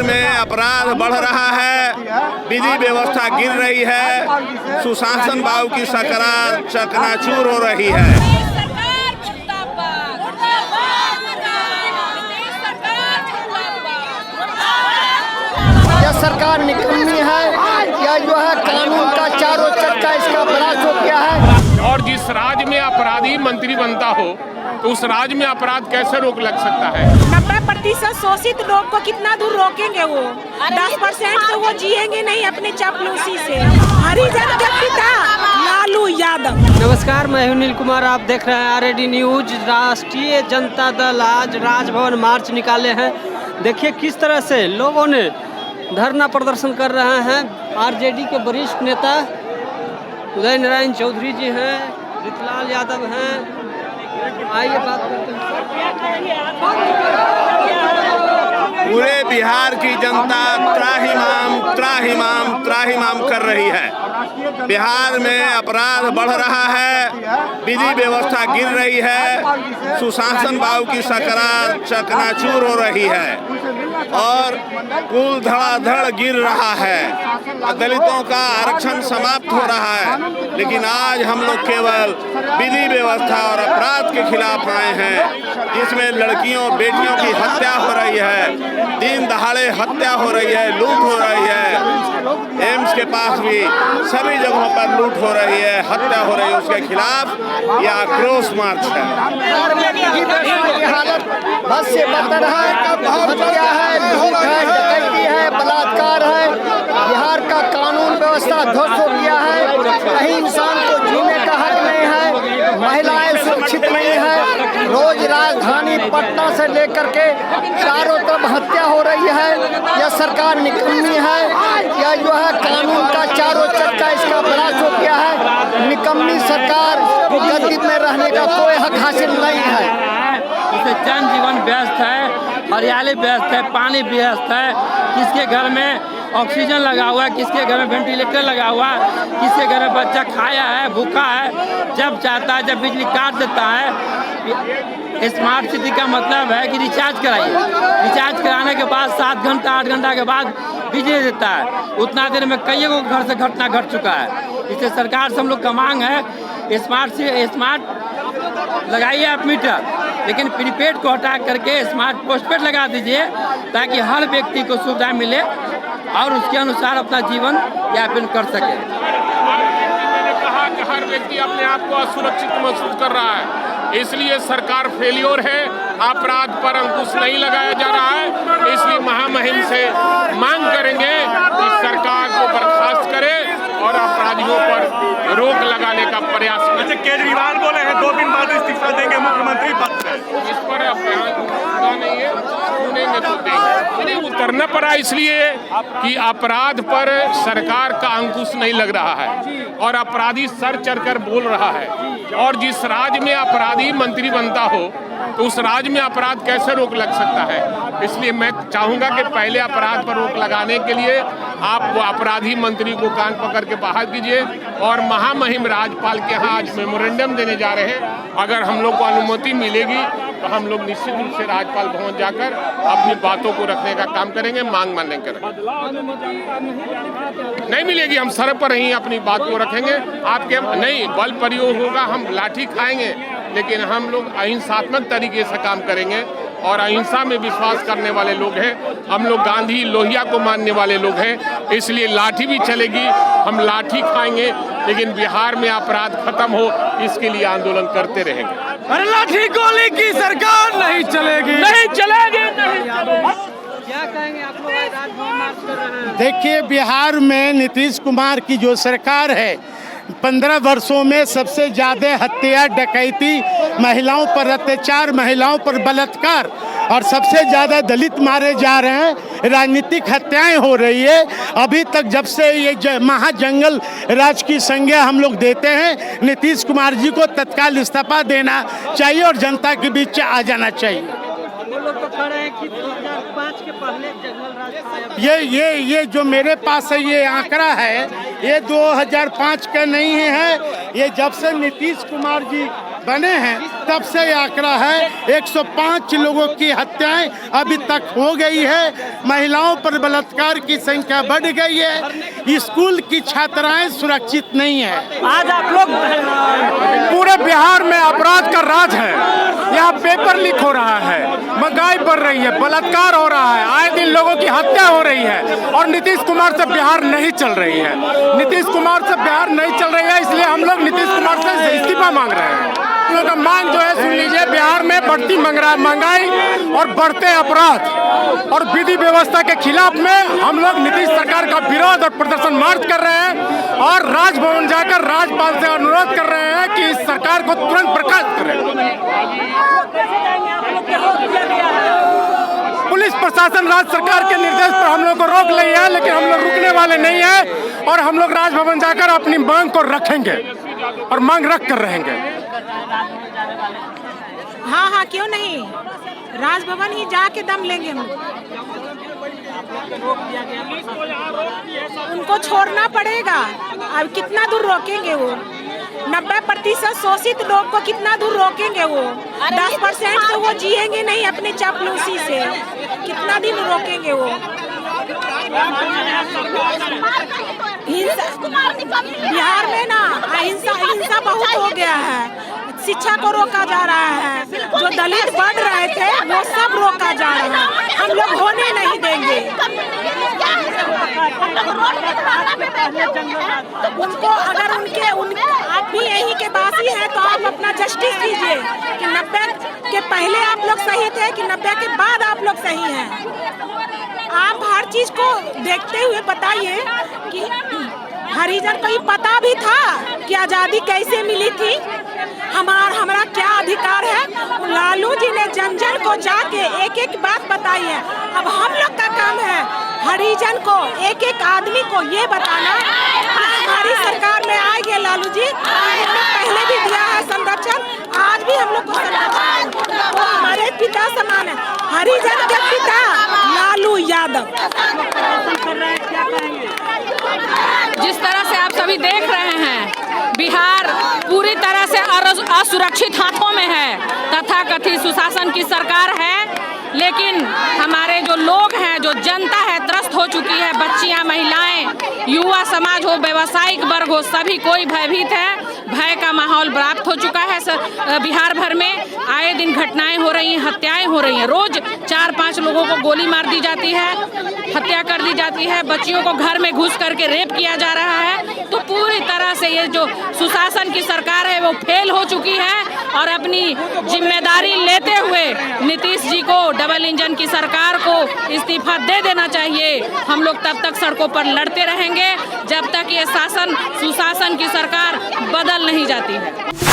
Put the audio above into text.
बिहार में अपराध बढ़ रहा है, विधि व्यवस्था गिर रही है, सुशासन बाबू की सरकार चकनाचूर हो रही है। यह सरकार निकम्मी है या जो है कानून का चारों चक्का इसका बड़ा हो गया है। और जिस राज्य में अपराधी मंत्री बनता हो तो उस राज्य में अपराध कैसे रोक लग सकता है? 90% शोषित लोग को कितना दूर रोकेंगे? वो 10% तो वो जिएंगे नहीं अपने चापलूसी से। हरिजन के पिता लालू यादव। नमस्कार, मैं हूं नील कुमार, आप देख रहे हैं आरएडी न्यूज। राष्ट्रीय जनता दल आज राजभवन मार्च निकाले हैं। देखिए किस तरह से लोगों ने धरना प्रदर्शन कर रहे हैं। आरजेडी के वरिष्ठ नेता उदय नारायण चौधरी जी हैं, ऋतुलाल यादव हैं। आइए बात करते हैं। पूरे बिहार की जनता त्राहिमाम त्राहिमाम त्राहिमाम कर रही है। बिहार में अपराध बढ़ रहा है, विधि व्यवस्था गिर रही है, सुशासन बाबू की सरकार चकनाचूर हो रही है और कुल धड़ाधड़ गिर रहा है। दलितों का आरक्षण समाप्त हो रहा है, लेकिन आज हम लोग केवल विधि व्यवस्था और अपराध के खिलाफ आए हैं, जिसमें लड़कियों बेटियों की हत्या हो रही है, दिन दहाड़े हत्या हो रही है, लूट हो रही है। एम्स के पास भी सभी जगहों पर लूट हो रही है, हत्या हो रही है। उसके खिलाफ यह आक्रोश मार्च है। हालत बस से बदतर है, हत्या है, लूट है, डकैती है, बलात्कार है। बिहार का कानून व्यवस्था ध्वस्त हो गया है। कहीं इंसान को जीने का हक नहीं है, महिलाएं सुरक्षित नहीं है। रोज राजधानी पटना से लेकर के चारों तरफ हत्या हो रही है। यह सरकार निकम्मी है या जो है कानून का चारों चक्का इसका बड़ा हो गया है। निकम्मी सरकार को गद्दी में रहने का कोई हक हासिल नहीं है। इसे जनजीवन व्यस्त है, हरियाली व्यस्त है, पानी व्यस्त है। किसके घर में ऑक्सीजन लगा हुआ है, किसके घर में वेंटिलेटर लगा हुआ है, किसके घर में बच्चा खाया है, भूखा है। जब चाहता है, जब बिजली काट देता है। स्मार्ट सिटी का मतलब है कि रिचार्ज कराइए, रिचार्ज कराने के बाद 7 घंटा 8 घंटा के बाद बिजली देता है। उतना देर में कई घर से घटना घट चुका है। इसलिए सरकार से हम लोग का मांग है स्मार्ट लगाइए आप मीटर, लेकिन प्रीपेड को हटा करके स्मार्ट पोस्टपेड लगा दीजिए, ताकि हर व्यक्ति को सुविधा मिले और उसके अनुसार अपना जीवन यापन कर सके। मैंने कहा कि हर व्यक्ति अपने आप को असुरक्षित महसूस कर रहा है, इसलिए सरकार फेलियर है, अपराध पर अंकुश नहीं लगाया जा रहा है। इसलिए महामहिम से मांग करेंगे कि सरकार को बर्खास्त करे और अपराधियों पर रोक लगाने का प्रयास करें। अच्छा, केजरीवाल बोले हैं 2 दिन बाद इस्तीफा देंगे मुख्यमंत्री पद से। इस पर नहीं है, सुनेंगे तो देंगे। उतरना पड़ा इसलिए कि अपराध पर सरकार का अंकुश नहीं लग रहा है और अपराधी सर चढ़कर बोल रहा है। और जिस राज्य में अपराधी मंत्री बनता हो तो उस राज्य में अपराध कैसे रोक लग सकता है? इसलिए मैं चाहूँगा कि पहले अपराध पर रोक लगाने के लिए आप वो अपराधी मंत्री को कान पकड़ के बाहर कीजिए और महामहिम राज्यपाल के यहाँ आज मेमोरेंडम देने जा रहे हैं। अगर हम लोग को अनुमति मिलेगी तो हम लोग निश्चित रूप से राज्यपाल भवन जाकर अपनी बातों को रखने का काम करेंगे, मांग मानने करेंगे। नहीं मिलेगी, हम सड़क पर ही अपनी बात को रखेंगे। आपके नहीं बल प्रयोग होगा, हम लाठी खाएंगे, लेकिन हम लोग अहिंसात्मक तरीके से काम करेंगे और अहिंसा में विश्वास करने वाले लोग हैं। हम लोग गांधी लोहिया को मानने वाले लोग हैं, इसलिए लाठी भी चलेगी, हम लाठी खाएंगे, लेकिन बिहार में अपराध खत्म हो इसके लिए आंदोलन करते रहेंगे। अरे लाठी गोली की सरकार नहीं चलेगी, नहीं चलेगी, नहीं चलेगी। क्या कहेंगे आप लोग आज राजभवन मार्च कर रहे हैं? देखिए, बिहार में नीतीश कुमार की जो सरकार है, 15 वर्षों में सबसे ज़्यादा हत्या, डकैती, महिलाओं पर अत्याचार, महिलाओं पर बलात्कार और सबसे ज़्यादा दलित मारे जा रहे हैं। राजनीतिक हत्याएं हो रही है। अभी तक जब से ये महाजंगल राज की संज्ञा हम लोग देते हैं, नीतीश कुमार जी को तत्काल इस्तीफा देना चाहिए और जनता के बीच आ जाना चाहिए। वो लोग तो खड़े हैं कि 2005 के पहले जंगल राज ये जो मेरे पास है ये आंकड़ा है, ये 2005 का नहीं है। ये जब से नीतीश कुमार जी बने हैं तब से ये आंकड़ा है 105 लोगों की हत्याएं अभी तक हो गई है। महिलाओं पर बलात्कार की संख्या बढ़ गई है। स्कूल की छात्राएं सुरक्षित नहीं है। आज आप लोग पूरे बिहार में अपराध का राज है। यहाँ पेपर लीक हो रहा है, महंगाई बढ़ रही है, बलात्कार हो रहा है, आए दिन लोगों की हत्या हो रही है और नीतीश कुमार से बिहार नहीं चल रही है। नीतीश कुमार से बिहार नहीं चल रही है, इसलिए हम लोग नीतीश कुमार से इस्तीफा मांग रहे हैं। हम लोग का मांग जो है सुन लीजिए, बिहार में बढ़ती महंगाई और बढ़ते अपराध और विधि व्यवस्था के खिलाफ में हम लोग नीतीश सरकार का विरोध और प्रदर्शन मार्च कर रहे हैं और राजभवन जाकर राज्यपाल से अनुरोध कर रहे हैं कि इस सरकार को तुरंत बर्खास्त करें। पुलिस प्रशासन राज्य सरकार के निर्देश पर हम लोग को रोक लिया है, लेकिन हम लोग रुकने वाले नहीं हैं और हम लोग राजभवन जाकर अपनी मांग को रखेंगे और मांग रख कर रहेंगे। हाँ हाँ, क्यों नहीं, राजभवन ही जाके दम लेंगे हम। उनको छोड़ना पड़ेगा। अब कितना दूर रोकेंगे वो? 90% शोषित लोग को कितना दूर रोकेंगे वो? 10% तो वो जिएंगे नहीं अपने चापलूसी से। कितना दिन रोकेंगे वो? बिहार में ना हिंसा बहुत हो गया है। शिक्षा को रोका जा रहा है, जो दलित बढ़ रहे थे वो सब रोका जा रहा है। हम लोग होने नहीं देंगे। उनको अगर आप भी यहीं के बासी हैं तो आप अपना जस्टिस कीजिए कि 90 के पहले आप लोग सही थे कि 90 के बाद आप लोग सही हैं। आप हर चीज को देखते हुए बताइए कि हरिजन को ये पता भी था कि आज़ादी कैसे मिली थी, हमारा क्या अधिकार है। लालू जी ने जन जन को जाके एक एक बात बताई है। अब हम लोग का काम है हरिजन को, एक एक आदमी को ये बताना। हमारी सरकार में आएंगे लालू जी, पहले भी दिया है संरक्षण, आज भी हम लोग को संरक्षण। वो हमारे पिता समान है, हरिजन के पिता लालू यादव। जिस तरह से आप सभी देख रहे हैं, बिहार पूरी तरह से असुरक्षित हाथों में है। तथाकथित सुशासन की सरकार है, लेकिन हमारे जो लोग हैं, जो जनता है, त्रस्त हो चुकी है। बच्चियां, महिलाएं, युवा समाज हो, व्यावसायिक वर्ग हो, सभी कोई भयभीत है। भय का माहौल व्याप्त हो चुका है बिहार भर में। आए दिन घटनाएं हो रही हैं, हत्याएं हो रही हैं। रोज 4-5 लोगों को गोली मार दी जाती है, हत्या कर दी जाती है, बच्चियों को घर में घुस करके रेप किया जा रहा है। तो पूरी तरह से ये जो सुशासन की सरकार है वो फेल हो चुकी है और अपनी जिम्मेदारी लेते हुए नीतीश जी को, डबल इंजन की सरकार को इस्तीफा दे देना चाहिए। हम लोग तब तक सड़कों पर लड़ते रहेंगे जब तक ये सुशासन की सरकार बदल नहीं जाती है।